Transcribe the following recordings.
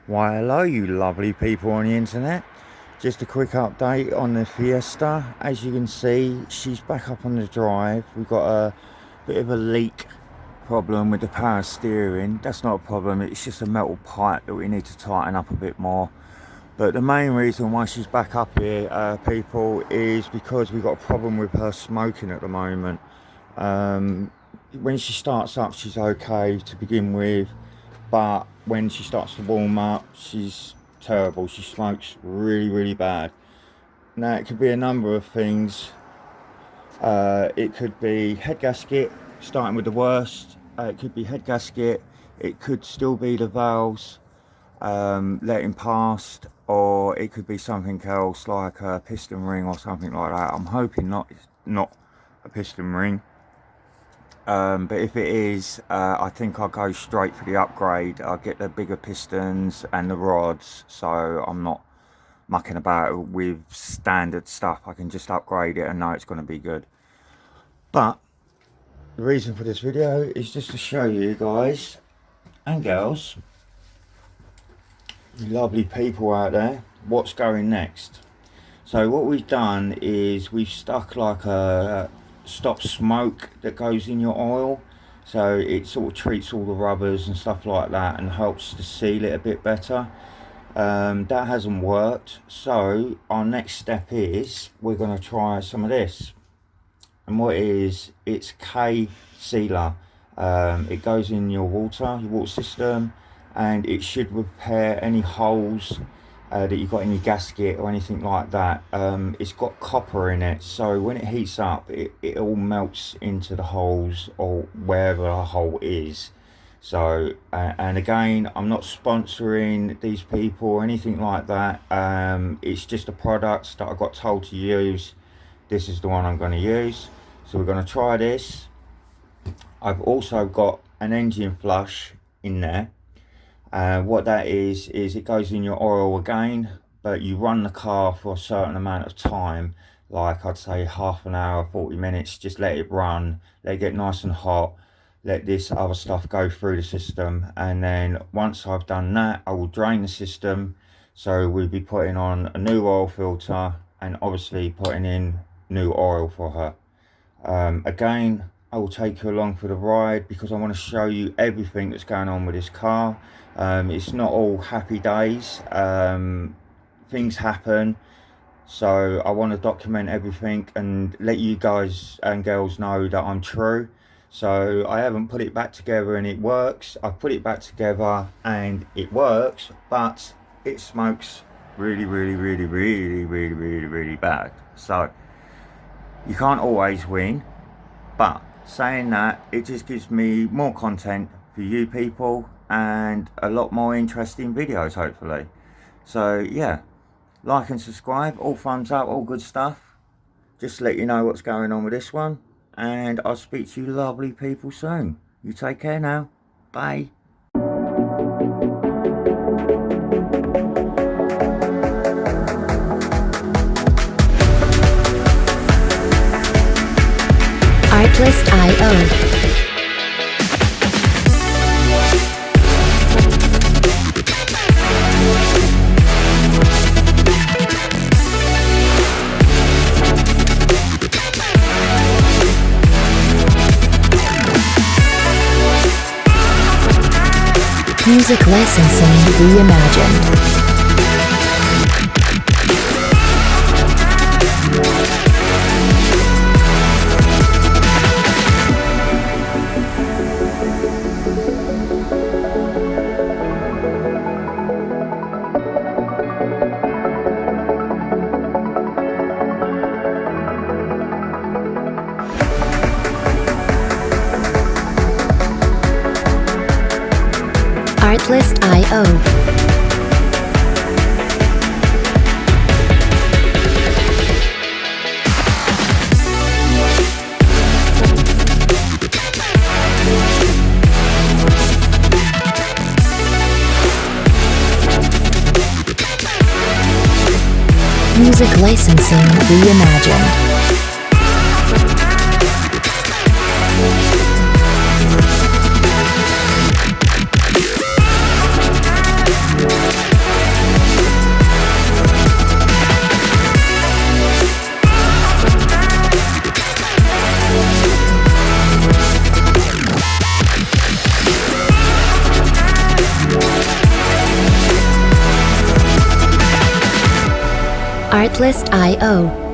Why hello you lovely people on the internet. Just a quick update on the Fiesta. As you can see, she's back up on the drive. We've got a bit of a leak problem with the power steering. That's not a problem, it's just a metal pipe that we need to tighten up a bit more. But the main reason why she's back up here, people, is because we've got a problem with her smoking at the moment. When she starts up, she's okay to begin with, but when she starts to warm up, she's terrible. She smokes really bad. Now, it could be a number of things. It could be head gasket, starting with the worst. It could be head gasket. It could still be the valves letting past, or it could be something else like a piston ring or something like that. I'm hoping not a piston ring. But if it is, I think I'll go straight for the upgrade. I'll get the bigger pistons and the rods, so I'm not mucking about with standard stuff. I can just upgrade it and know it's going to be good. But the reason for this video is just to show you guys and girls, you lovely people out there, what's going next. So what we've done is we've stuck like a stop smoke that goes in your oil, so it sort of treats all the rubbers and stuff like that and helps to seal it a bit better. That hasn't worked, so our next step is we're going to try some of this. And what it is, it's K sealer. It goes in your water system, and it should repair any holes that you've got in your gasket or anything like that. It's got copper in it, so when it heats up, it all melts into the holes or wherever a hole is. So and again, I'm not sponsoring these people or anything like that. It's just a product that I got told to use. This is the one I'm going to use, so we're going to try this. I've also got an engine flush in there. What that is it goes in your oil again, but you run the car for a certain amount of time, like I'd say half an hour, 40 minutes. Just let it run, let it get nice and hot, let this other stuff go through the system, and then once I've done that, I will drain the system. So we'll be putting on a new oil filter and obviously putting in new oil for her. Again, I will take you along for the ride because I want to show you everything that's going on with this car. It's not all happy days. Things happen, so I want to document everything and let you guys and girls know that I'm true. So I haven't put it back together and it works. I put it back together and it works, but it smokes really bad. So you can't always win, but saying that, it just gives me more content for you people and a lot more interesting videos, hopefully. So yeah, like and subscribe, all thumbs up, all good stuff. Just to let you know what's going on with this one, and I'll speak to you lovely people soon. You take care now, bye. Artlist.io. Music licensing reimagined. Artlist.io. Music licensing reimagined. Artlist.io.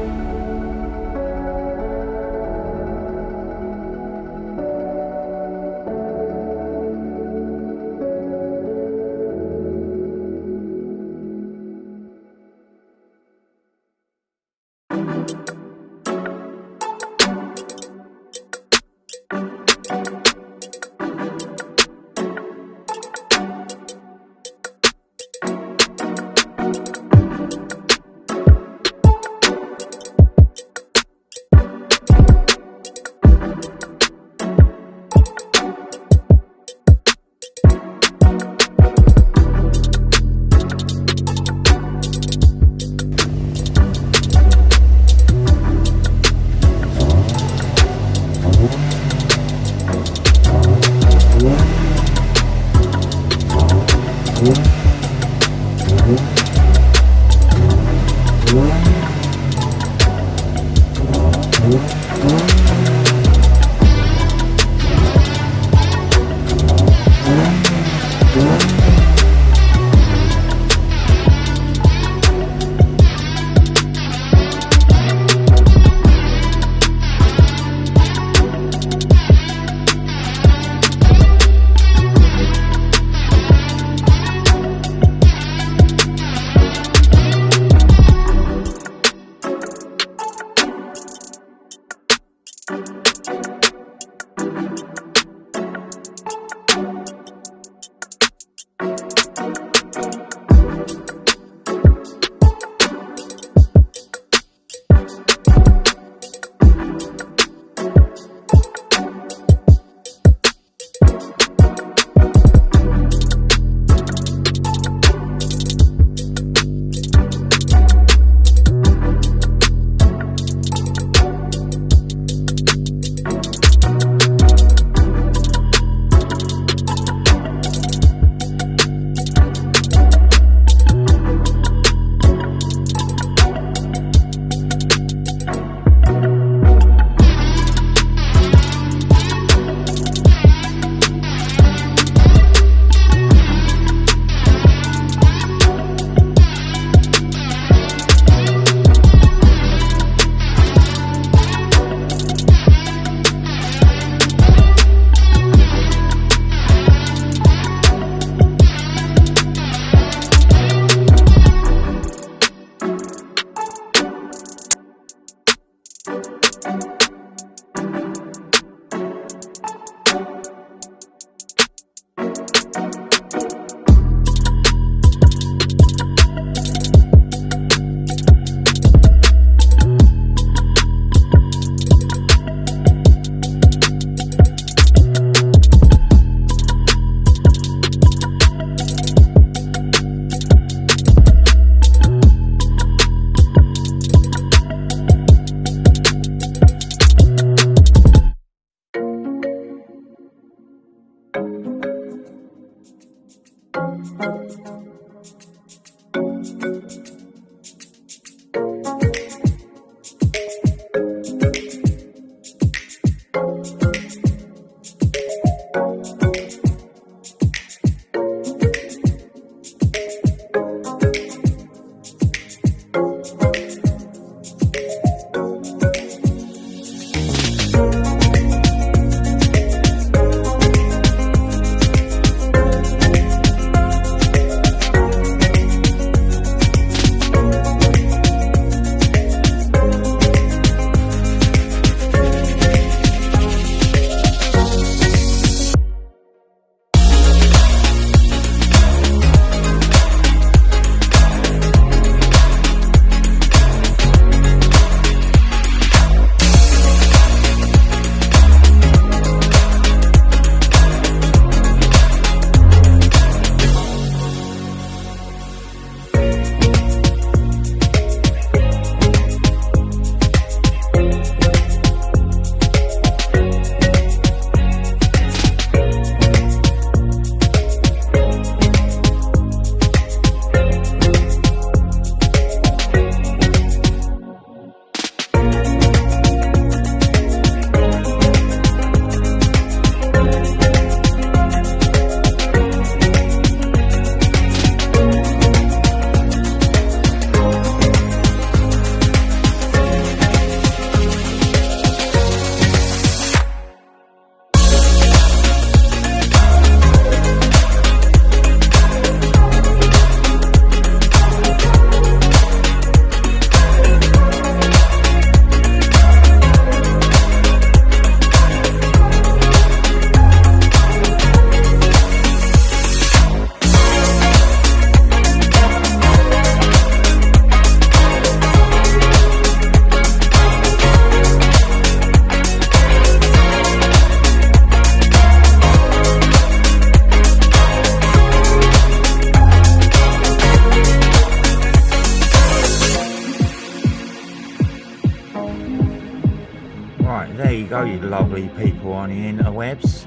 there you go, you lovely people on the interwebs.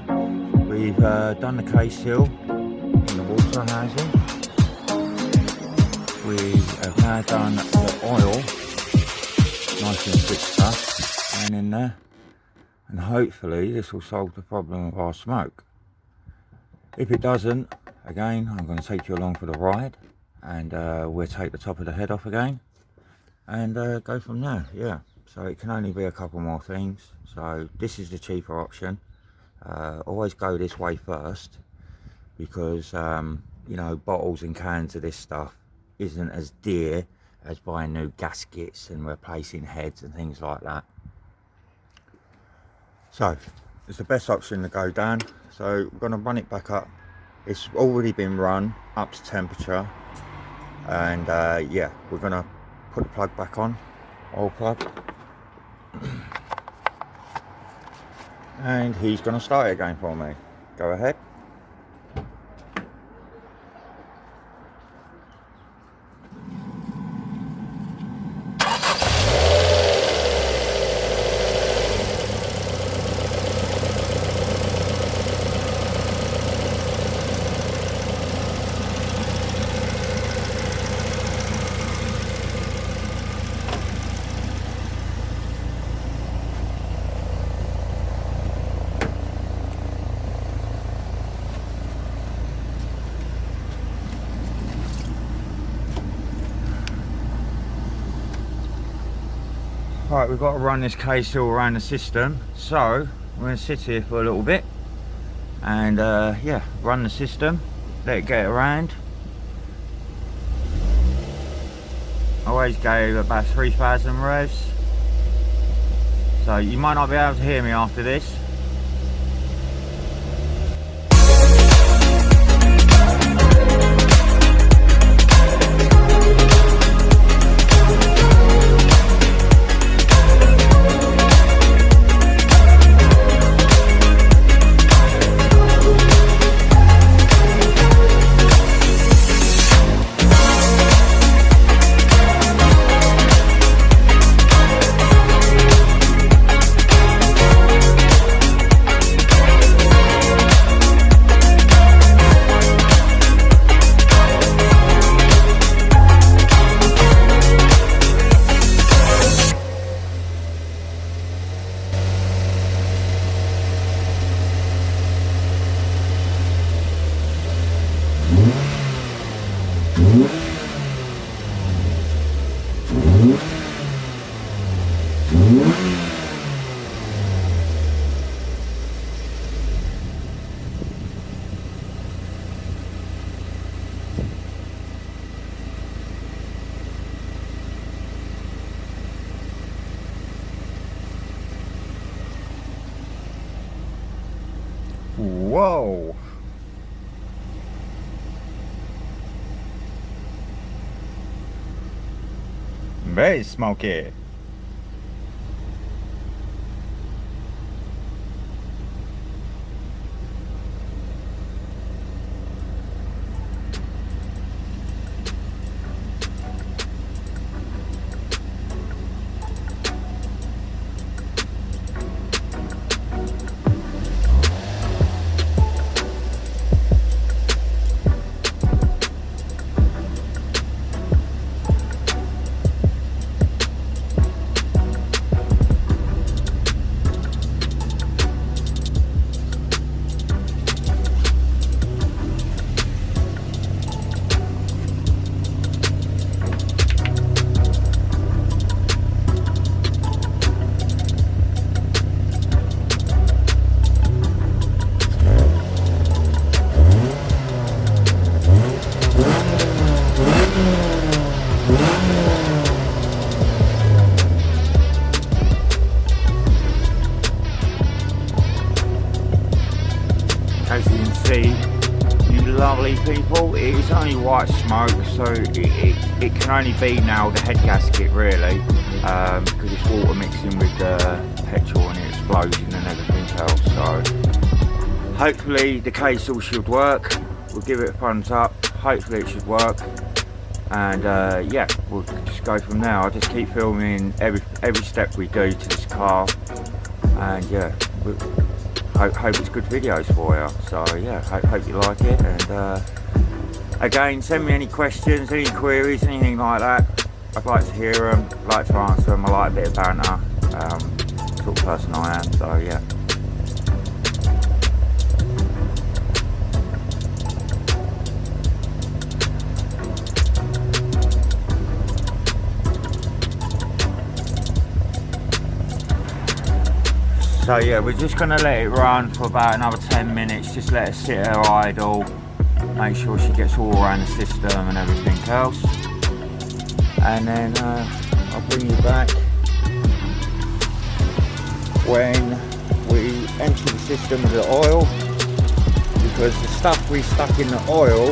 We've done the case seal in the water housing. We have now done the oil, nice and thick stuff, going in there, and hopefully this will solve the problem of our smoke. If it doesn't, again, I'm going to take you along for the ride, and we'll take the top of the head off again and go from there. Yeah, so it can only be a couple more things. So this is the cheaper option. Always go this way first, because you know, bottles and cans of this stuff isn't as dear as buying new gaskets and replacing heads and things like that. So it's the best option to go down. So we're going to run it back up. It's already been run up to temperature, and yeah, we're going to put the plug back on, oil plug, and he's going to start it again for me. Go ahead. Right, we've got to run this case seal around the system, so we're going to sit here for a little bit and yeah, run the system, let it get around. I always gave about 3,000 revs, so you might not be able to hear me after this. Whoa! Very smoky. As you can see, you lovely people, it is only white smoke, so it can only be now the head gasket really, because it's water mixing with the petrol and the explosion and everything else. So hopefully the case all should work. We'll give it a thumbs up, hopefully it should work, and yeah, we'll just go from there. I'll just keep filming every step we do to this car, and yeah, hope it's good videos for you. So yeah, hope you like it, and again, send me any questions, any queries, anything like that. I'd like to hear them, like to answer them. I like a bit of banter, sort of person I am, so yeah. So yeah, we're just going to let it run for about another 10 minutes, just let it sit there idle, make sure she gets all around the system and everything else. And then I'll bring you back when we empty the system with the oil, because the stuff we stuck in the oil,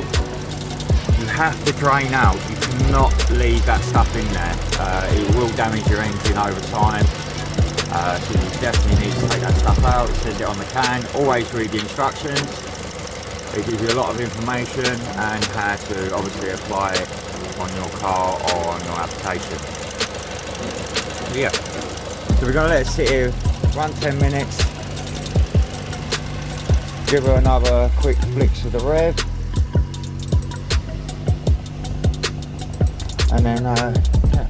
you have to drain out. You cannot leave that stuff in there. It will damage your engine over time. So you definitely need to take that stuff out. It says it on the can. Always read the instructions. It gives you a lot of information and how to obviously apply it on your car or on your application. So yeah. So we're going to let it sit here, run 10 minutes. Give her another quick flicks of the rev. And then yeah,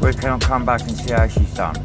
we can come back and see how she's done.